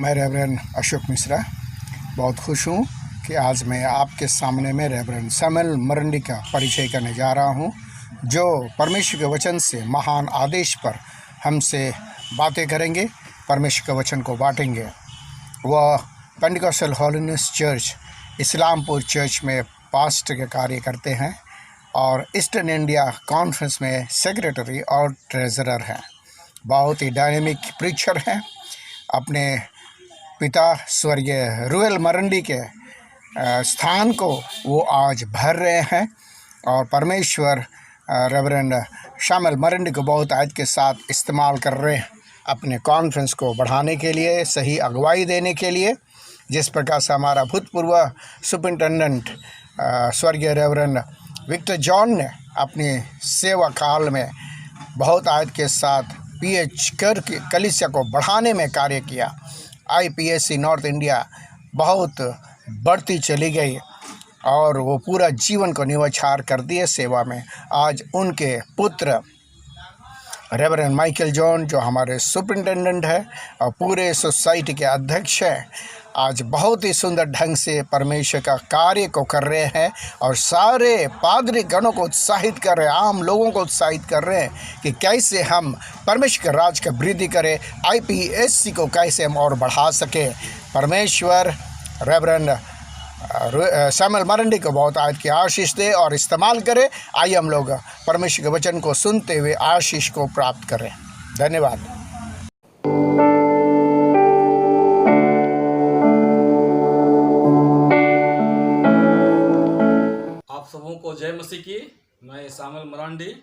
मैं रेवरेंड अशोक मिश्रा बहुत खुश हूँ कि आज मैं आपके सामने में रेवरेंड सैमुअल मरंडी का परिचय करने जा रहा हूँ, जो परमेश्वर के वचन से महान आदेश पर हमसे बातें करेंगे, परमेश्वर के वचन को बांटेंगे। वह Pentecostal holiness church Islampur church में पास्टर के कार्य करते हैं और ईस्टर्न इंडिया कॉन्फ्रेंस में सेक्रेटरी और ट्रेजरर हैं। बहुत ही डायनेमिक प्रीचर हैं। अपने पिता स्वर्गीय रुएल मरंडी के स्थान को वो आज भर रहे हैं और परमेश्वर रेवरेंड सैमुअल मरंडी को बहुत आयत के साथ इस्तेमाल कर रहे हैं अपने कॉन्फ्रेंस को बढ़ाने के लिए, सही अगुवाई देने के लिए। जिस प्रकार से हमारा भूतपूर्व सुपरिटेंडेंट स्वर्गीय रेवरेंड विक्टर जॉन ने अपनी सेवा काल में बहुत आयत के साथ पीएच करके कलीसिया को बढ़ाने में कार्य किया। आईपीएससी नॉर्थ इंडिया बहुत बढ़ती चली गई और वो पूरा जीवन को न्यौछावर कर दिए सेवा में। आज उनके पुत्र रेवरेंड माइकल जॉन, जो हमारे सुपरिटेंडेंट है और पूरे सोसाइटी के अध्यक्ष हैं, आज बहुत ही सुंदर ढंग से परमेश्वर का कार्य को कर रहे हैं और सारे पादरी गणों को उत्साहित कर रहे हैं, आम लोगों को उत्साहित कर रहे हैं कि कैसे हम परमेश्वर के राज का वृद्धि करें, आईपीएससी को कैसे हम और बढ़ा सकें। परमेश्वर रेवरेंड सैमुअल मरंडी को बहुत आयत की आशीष दे और इस्तेमाल करें। आइए हम लोग परमेश्वर के वचन को सुनते हुए आशीष को प्राप्त करें। धन्यवाद। आप सबों को जय मसीह की। मैं सैमुअल मरंडी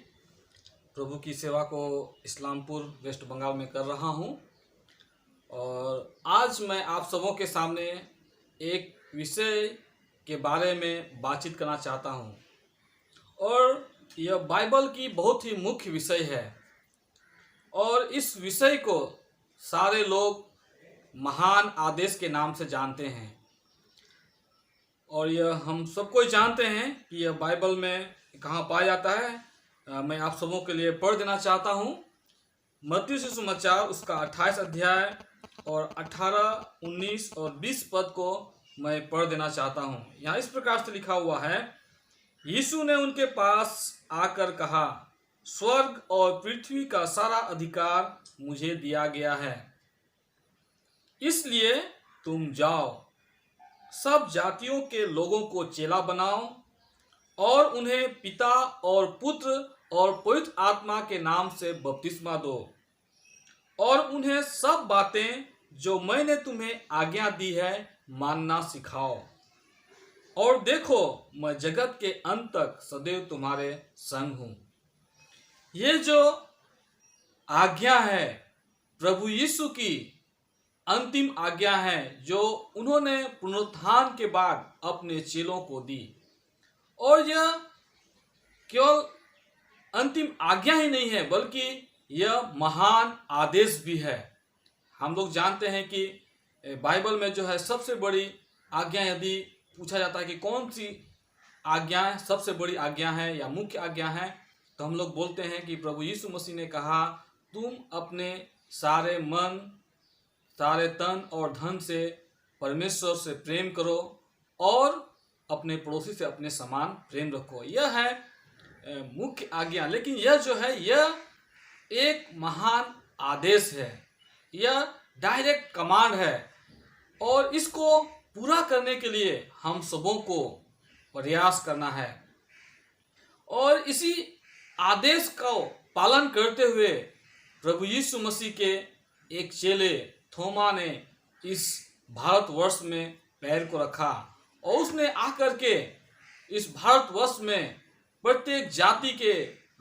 प्रभु की सेवा को इस्लामपुर वेस्ट बंगाल में कर रहा हूं और आज मैं आप सबों के सामने एक विषय के बारे में बातचीत करना चाहता हूं और यह बाइबल की बहुत ही मुख्य विषय है और इस विषय को सारे लोग महान आदेश के नाम से जानते हैं और यह हम सबको जानते हैं कि यह बाइबल में कहाँ पाया जाता है। मैं आप सबों के लिए पढ़ देना चाहता हूँ। मत्ती सुसमाचार उसका 28 अध्याय और 18, 19 और 20 पद को मैं पढ़ देना चाहता हूँ। यहाँ इस प्रकार से लिखा हुआ है, यीशु ने उनके पास आकर कहा, स्वर्ग और पृथ्वी का सारा अधिकार मुझे दिया गया है, इसलिए तुम जाओ, सब जातियों के लोगों को चेला बनाओ और उन्हें पिता और पुत्र और पवित्र आत्मा के नाम से बपतिस्मा दो और उन्हें सब बातें जो मैंने तुम्हें आज्ञा दी है मानना सिखाओ। और देखो, मैं जगत के अंत तक सदैव तुम्हारे संग हूँ। ये जो आज्ञा है प्रभु यीशु की अंतिम आज्ञा है जो उन्होंने पुनरुत्थान के बाद अपने चेलों को दी और यह केवल अंतिम आज्ञा ही नहीं है बल्कि यह महान आदेश भी है। हम लोग जानते हैं कि बाइबल में जो है सबसे बड़ी आज्ञा, यदि पूछा जाता है कि कौन सी आज्ञा सबसे बड़ी आज्ञा है या मुख्य आज्ञा है, तो हम लोग बोलते हैं कि प्रभु यीशु मसीह ने कहा, तुम अपने सारे मन, सारे तन और धन से परमेश्वर से प्रेम करो और अपने पड़ोसी से अपने समान प्रेम रखो। यह है मुख्य आज्ञा। लेकिन यह जो है यह एक महान आदेश है, यह डायरेक्ट कमांड है और इसको पूरा करने के लिए हम सबों को प्रयास करना है। और इसी आदेश को पालन करते हुए प्रभु यीशु मसीह के एक चेले थोमा ने इस भारतवर्ष में पैर को रखा और उसने आकर के इस भारतवर्ष में प्रत्येक जाति के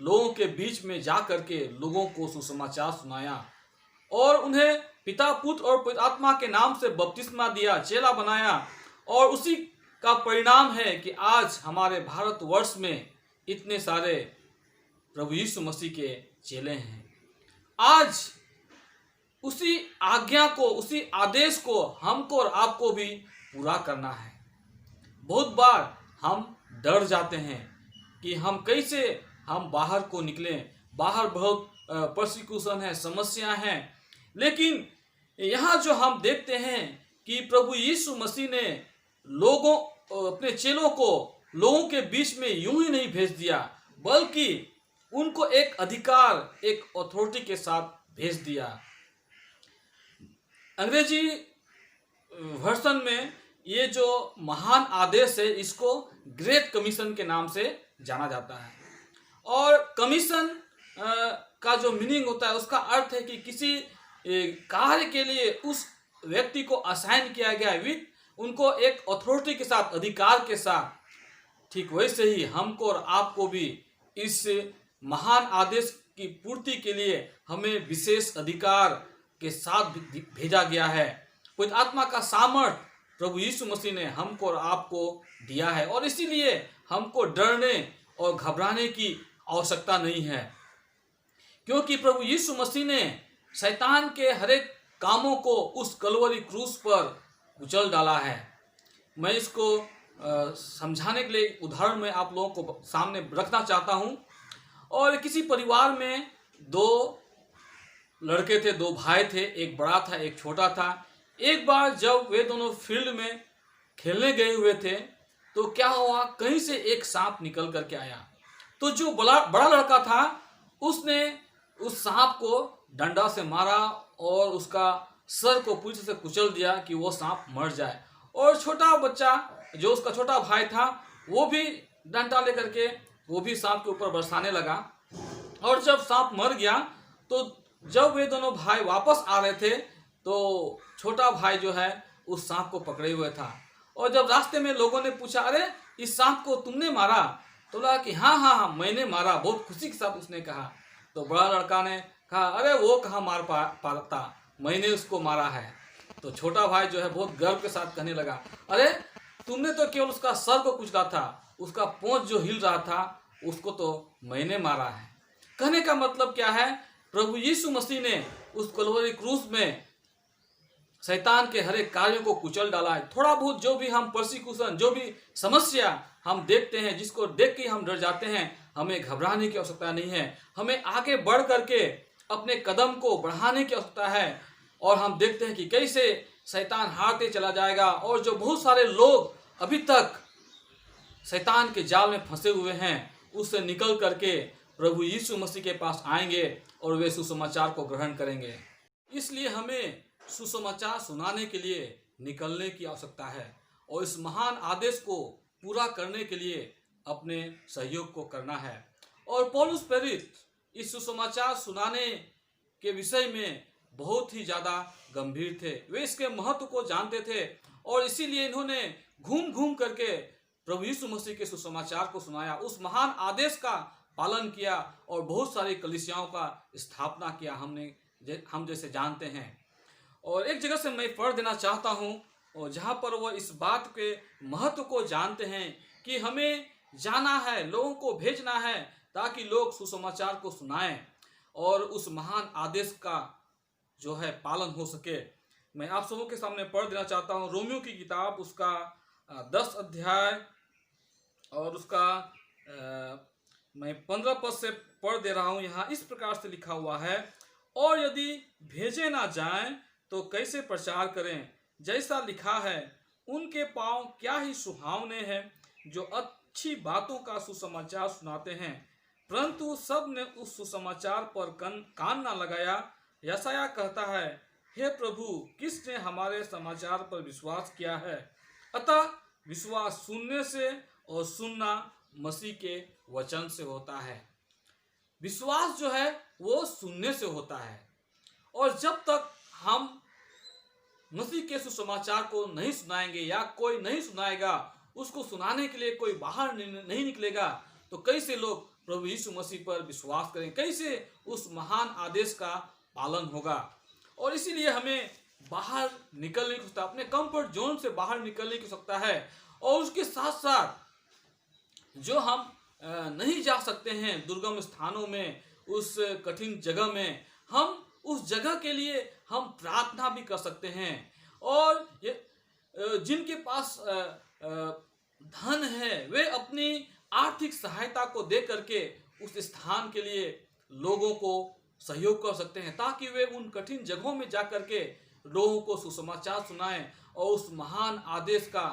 लोगों के बीच में जाकर के लोगों को सुसमाचार सुनाया और उन्हें पिता, पुत्र और पवित्र आत्मा के नाम से बपतिस्मा दिया, चेला बनाया। और उसी का परिणाम है कि आज हमारे भारतवर्ष में इतने सारे प्रभु यीशु मसीह के चेले हैं। आज उसी आज्ञा को, उसी आदेश को हमको और आपको भी पूरा करना है। बहुत बार हम डर जाते हैं कि हम कैसे हम बाहर को निकलें। बाहर बहुत परसिक्यूशन है, समस्या है, लेकिन यहाँ जो हम देखते हैं कि प्रभु यीशु मसीह ने लोगों अपने चेलों को लोगों के बीच में यूं ही नहीं भेज दिया, बल्कि उनको एक अधिकार, एक अथॉरिटी के साथ भेज दिया। अंग्रेजी वर्षन में ये जो महान आदेश है इसको ग्रेट कमीशन के नाम से जाना जाता है। और कमीशन का जो मीनिंग होता है उसका अर्थ है कि किसी कार्य के लिए उस व्यक्ति को असाइन किया गया विथ उनको एक अथॉरिटी के साथ, अधिकार के साथ। ठीक वैसे ही हमको और आपको भी इस महान आदेश की पूर्ति के लिए हमें विशेष अधिकार के साथ भेजा गया है। पवित्र आत्मा का सामर्थ प्रभु यीशु मसीह ने हमको और आपको दिया है, और इसीलिए हमको डरने और घबराने की आवश्यकता नहीं है, क्योंकि प्रभु यीशु मसीह ने शैतान के हरेक कामों को उस कलवरी क्रूस पर कुचल डाला है। मैं इसको समझाने के लिए उदाहरण में आप लोगों को सामने रखना चाहता हूं। और किसी परिवार में दो लड़के थे, दो भाई थे, एक बड़ा था एक छोटा था। एक बार जब वे दोनों फील्ड में खेलने गए हुए थे तो क्या हुआ, कहीं से एक सांप निकल करके आया। तो जो बड़ा लड़का था उसने उस सांप को डंडा से मारा और उसका सर को पूरी से कुचल दिया कि वो सांप मर जाए। और छोटा बच्चा जो उसका छोटा भाई था वो भी डंडा लेकर के वो भी सांप के ऊपर बरसाने लगा। और जब सांप मर गया तो जब वे दोनों भाई वापस आ रहे थे तो छोटा भाई जो है उस सांप को पकड़े हुए था। और जब रास्ते में लोगों ने पूछा, अरे इस सांप को तुमने मारा? तो लगा कि हाँ मैंने मारा, बहुत खुशी के साथ उसने कहा। तो बड़ा लड़का ने कहा, अरे वो कहाँ मार पाता, मैंने उसको मारा है। तो छोटा भाई जो है बहुत गर्व के साथ कहने लगा, अरे तुमने तो केवल उसका सर को कुचला था, उसका पूंछ जो हिल रहा था उसको तो मैंने मारा है। कहने का मतलब क्या है, प्रभु यीशु मसीह ने उस कलवरी क्रूस में शैतान के हर एक कार्यों को कुचल डाला है। थोड़ा बहुत जो भी हम परसिक्यूशन, जो भी समस्या हम देखते हैं, जिसको देख के हम डर जाते हैं, हमें घबराने की आवश्यकता नहीं है। हमें आगे बढ़ करके अपने कदम को बढ़ाने की आवश्यकता है। और हम देखते हैं कि कैसे शैतान हारते चला जाएगा, और जो बहुत सारे लोग अभी तक शैतान के जाल में फंसे हुए हैं उससे निकल करके प्रभु यीशु मसीह के पास आएंगे और वे सुसमाचार को ग्रहण करेंगे। इसलिए हमें सुसमाचार सुनाने के लिए निकलने की आवश्यकता है, और इस महान आदेश को पूरा करने के लिए अपने सहयोग को करना है। और पौलुस प्रेरित इस सुसमाचार सुनाने के विषय में बहुत ही ज़्यादा गंभीर थे। वे इसके महत्व को जानते थे, और इसीलिए इन्होंने घूम घूम करके प्रभु यीशु मसीह के सुसमाचार को सुनाया, उस महान आदेश का पालन किया, और बहुत सारी कलीसियाओं का स्थापना किया, हम जैसे जानते हैं। और एक जगह से मैं पढ़ देना चाहता हूँ, और जहाँ पर वह इस बात के महत्व को जानते हैं कि हमें जाना है, लोगों को भेजना है, ताकि लोग सुसमाचार को सुनाएं और उस महान आदेश का जो है पालन हो सके। मैं आप सबों के सामने पढ़ देना चाहता हूँ रोमियो की किताब, उसका 10 अध्याय और उसका मैं 15 पद से पढ़ दे रहा हूँ। यहाँ इस प्रकार से लिखा हुआ है, और यदि भेजे ना जाएं तो कैसे प्रचार करें? जैसा लिखा है, उनके पांव क्या ही सुहावने हैं जो अच्छी बातों का सुसमाचार सुनाते हैं, परंतु सब ने उस सुसमाचार पर कान ना लगाया। यशायाह कहता है, हे प्रभु, किसने हमारे समाचार पर विश्वास किया है? अतः विश्वास सुनने से, और सुनना मसीह के वचन से होता है। विश्वास जो है वो सुनने से होता है, और जब तक हम मसीह के सुसमाचार को नहीं सुनाएंगे या कोई नहीं सुनाएगा, उसको सुनाने के लिए कोई बाहर नहीं निकलेगा, तो कैसे लोग प्रभु यीशु मसीह पर विश्वास करें, कैसे उस महान आदेश का पालन होगा? और इसीलिए हमें बाहर निकलने की आवश्यकता, अपने कंफर्ट जोन से बाहर निकलने की आवश्यकता है। और उसके साथ साथ जो हम नहीं जा सकते हैं दुर्गम स्थानों में, उस कठिन जगह में, हम उस जगह के लिए हम प्रार्थना भी कर सकते हैं। और जिनके पास धन है वे अपनी आर्थिक सहायता को दे करके उस स्थान के लिए लोगों को सहयोग कर सकते हैं, ताकि वे उन कठिन जगहों में जा करके लोगों को सुसमाचार सुनाएं और उस महान आदेश का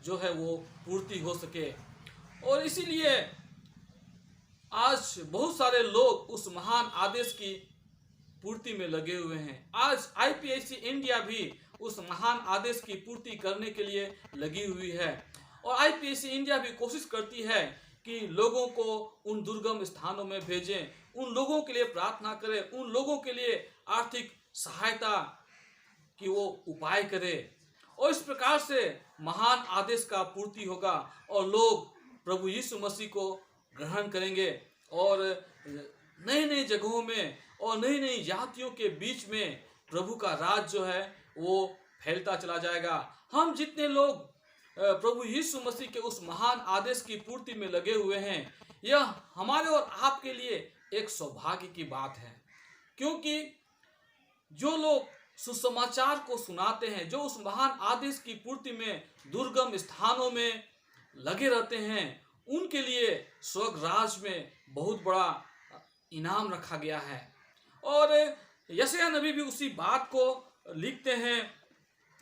जो है वो पूर्ति हो सके। और इसीलिए आज बहुत सारे लोग उस महान आदेश की पूर्ति में लगे हुए हैं। आज आईपीएसी इंडिया भी उस महान आदेश की पूर्ति करने के लिए लगी हुई है और आईपीएसी इंडिया भी कोशिश करती है कि लोगों को उन दुर्गम स्थानों में भेजें, उन लोगों के लिए प्रार्थना करें, उन लोगों के लिए आर्थिक सहायता की वो उपाय करें और इस प्रकार से महान आदेश का पूर्ति होगा और लोग प्रभु यीशु मसीह को ग्रहण करेंगे और नई नई जगहों में और नई नई जातियों के बीच में प्रभु का राज जो है वो फैलता चला जाएगा। हम जितने लोग प्रभु यीशु मसीह के उस महान आदेश की पूर्ति में लगे हुए हैं, यह हमारे और आपके लिए एक सौभाग्य की बात है, क्योंकि जो लोग सुसमाचार को सुनाते हैं, जो उस महान आदेश की पूर्ति में दुर्गम स्थानों में लगे रहते हैं, उनके लिए स्वर्ग राज में बहुत बड़ा इनाम रखा गया है। और यशायाह नबी भी उसी बात को लिखते हैं।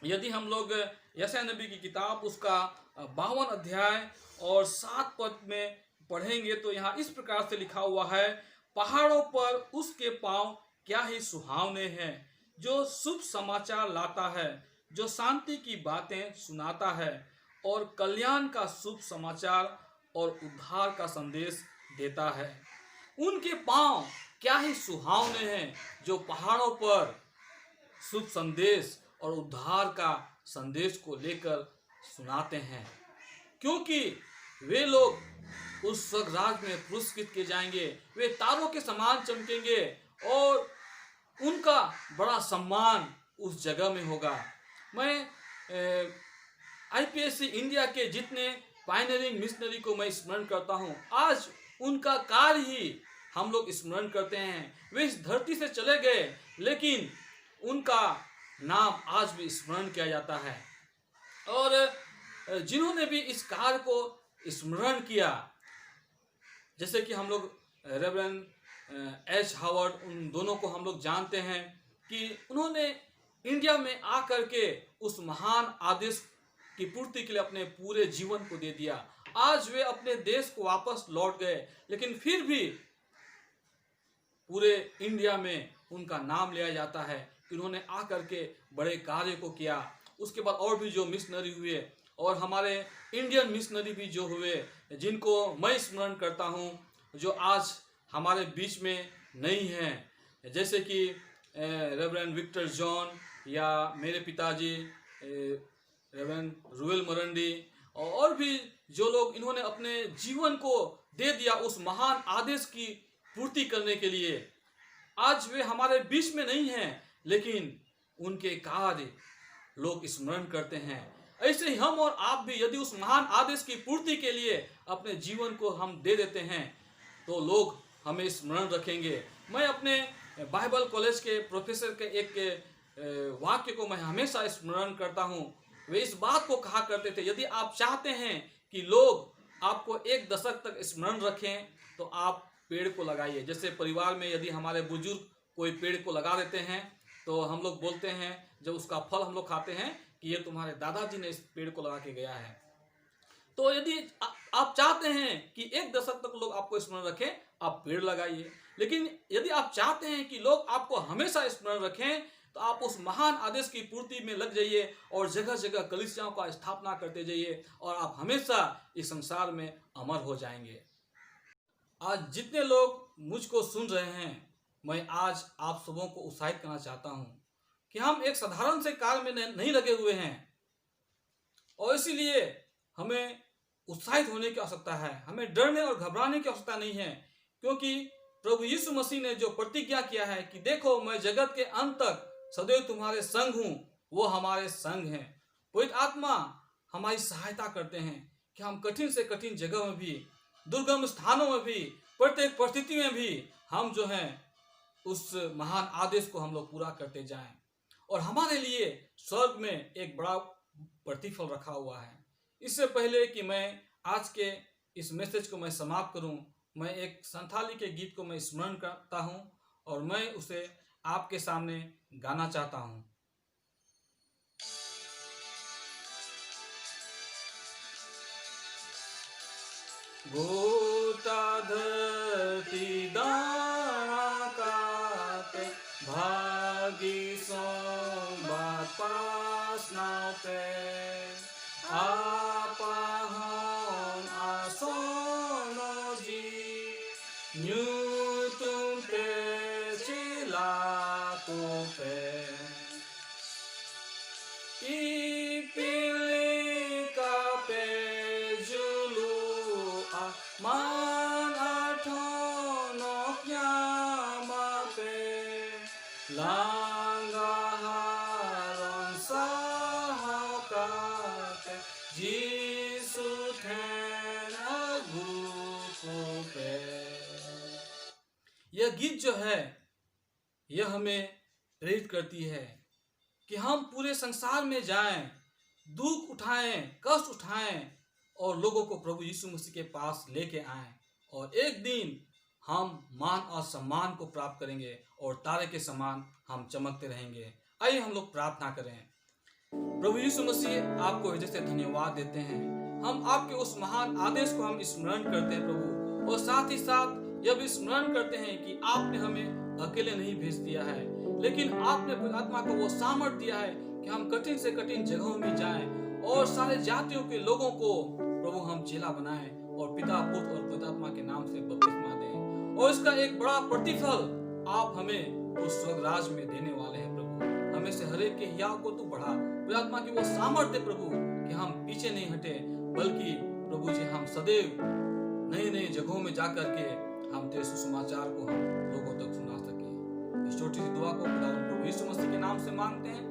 यदि हम लोग यशायाह नबी की किताब उसका 52 अध्याय और 7 पद में पढ़ेंगे तो यहाँ इस प्रकार से लिखा हुआ है, पहाड़ों पर उसके पांव क्या ही सुहावने हैं, जो शुभ समाचार लाता है, जो शांति की बातें सुनाता है और कल्याण का शुभ समाचार और उद्धार का संदेश देता है। उनके पांव क्या ही सुहावने हैं, जो पहाड़ों पर शुभ संदेश और उद्धार का संदेश को लेकर सुनाते हैं, क्योंकि वे लोग उस स्वर्गराज में पुरस्कृत किए जाएंगे, वे तारों के समान चमकेंगे और उनका बड़ा सम्मान उस जगह में होगा। मैं आईपीएसी इंडिया के जितने पायनियरिंग मिशनरी को मैं स्मरण करता हूँ, आज उनका कार्य ही हम लोग स्मरण करते हैं। वे इस धरती से चले गए, लेकिन उनका नाम आज भी स्मरण किया जाता है और जिन्होंने भी इस कार्य को स्मरण किया, जैसे कि हम लोग रेवरेंड एच हावर्ड, उन दोनों को हम लोग जानते हैं कि उन्होंने इंडिया में आकर के उस महान आदेश की पूर्ति के लिए अपने पूरे जीवन को दे दिया। आज वे अपने देश को वापस लौट गए, लेकिन फिर भी पूरे इंडिया में उनका नाम लिया जाता है कि उन्होंने आकर के बड़े कार्य को किया। उसके बाद और भी जो मिशनरी हुए और हमारे इंडियन मिशनरी भी जो हुए, जिनको मैं स्मरण करता हूँ, जो आज हमारे बीच में नहीं हैं, जैसे कि रेवरेंड विक्टर जॉन या मेरे पिताजी रेवरेंड रुएल मरंडी और भी जो लोग इन्होंने अपने जीवन को दे दिया उस महान आदेश की पूर्ति करने के लिए। आज वे हमारे बीच में नहीं हैं, लेकिन उनके कार्य लोग स्मरण करते हैं। ऐसे ही हम और आप भी यदि उस महान आदेश की पूर्ति के लिए अपने जीवन को हम दे देते हैं तो लोग हमें स्मरण रखेंगे। मैं अपने बाइबल कॉलेज के प्रोफेसर के एक वाक्य को मैं हमेशा स्मरण करता हूँ। वे इस बात को कहा करते थे, यदि आप चाहते हैं कि लोग आपको 1 दशक तक स्मरण रखें तो आप पेड़ को लगाइए। जैसे परिवार में यदि हमारे बुजुर्ग कोई पेड़ को लगा देते हैं तो हम लोग बोलते हैं, जब उसका फल हम लोग खाते हैं, कि ये तुम्हारे दादाजी ने इस पेड़ को लगा के गया है। तो यदि आप चाहते हैं कि 1 दशक तक लोग आपको स्मरण रखें, आप पेड़ लगाइए। लेकिन यदि आप चाहते हैं कि लोग आपको हमेशा स्मरण रखें तो आप उस महान आदेश की पूर्ति में लग जाइए और जगह जगह कलीसियाओं का स्थापना करते जाइए और आप हमेशा इस संसार में अमर हो जाएंगे। आज जितने लोग मुझको सुन रहे हैं, मैं आज आप सबों को उत्साहित करना चाहता हूं कि हम एक साधारण से कार्य में नहीं लगे हुए हैं और इसीलिए हमें उत्साहित होने की आवश्यकता है। हमें डरने और घबराने की आवश्यकता नहीं है, क्योंकि प्रभु यीशु मसीह ने जो प्रतिज्ञा किया है कि देखो मैं जगत के अंत तक सदैव तुम्हारे संग हूं, वो हमारे संग हैं। पवित्र आत्मा हमारी सहायता करते हैं कि हम कठिन से कठिन जगह में भी, दुर्गम स्थानों में भी, प्रत्येक परिस्थिति में भी हम जो हैं उस महान आदेश को हम लोग पूरा करते जाएं और हमारे लिए स्वर्ग में एक बड़ा प्रतिफल रखा हुआ है। इससे पहले कि मैं आज के इस मैसेज को मैं समाप्त करूं, मैं एक संथाली के गीत को मैं स्मरण करता हूं और मैं उसे आपके सामने गाना चाहता हूं। गोटा धरती दाना काटे भागी सोमवार पास नाव पे आपहन आसनो जी न्यू तुम पे चिला तो पे Ipilika pe julu man athono nyama pe langaharon sahakate Jisu then agu pe। यह गीत जो है यह हमें प्रेरित करती है कि हम पूरे संसार में जाएं, दुख उठाएं, कष्ट उठाएं और लोगों को प्रभु यीशु मसीह के पास लेके आएं और एक दिन हम मान और सम्मान को प्राप्त करेंगे और तारे के समान हम चमकते रहेंगे। आइए हम लोग प्रार्थना करें। प्रभु यीशु मसीह आपको हृदय से धन्यवाद देते हैं। हम आपके उस महान आदेश को हम स्मरण करते हैं प्रभु, और साथ ही साथ यह भी स्मरण करते हैं कि आपने हमें अकेले नहीं भेज दिया है, लेकिन आपने आत्मा को वो सामर्थ्य दिया है कि हम कठिन से कठिन जगहों में जाएं और सारे जातियों के लोगों को प्रभु हम चेला बनाएं और पिता पुत्र और पवित्र आत्मा के नाम से बपतिस्मा दें, और इसका एक बड़ा प्रतिफल आप हमें उस स्वर्ग राज में देने वाले हैं प्रभु। हमें से हर एक के हियाव को तू बढ़ा, पवित्र आत्मा की वो सामर्थ्य प्रभु कि हम पीछे नहीं हटे, बल्कि प्रभु जी हम सदैव नई नई जगहों में जाकर के हम तेरे सुसमाचार को हम लोगों तक सुना सके। इस छोटी सी दुआ को प्रभु यीशु मसीह के नाम से मांगते हैं।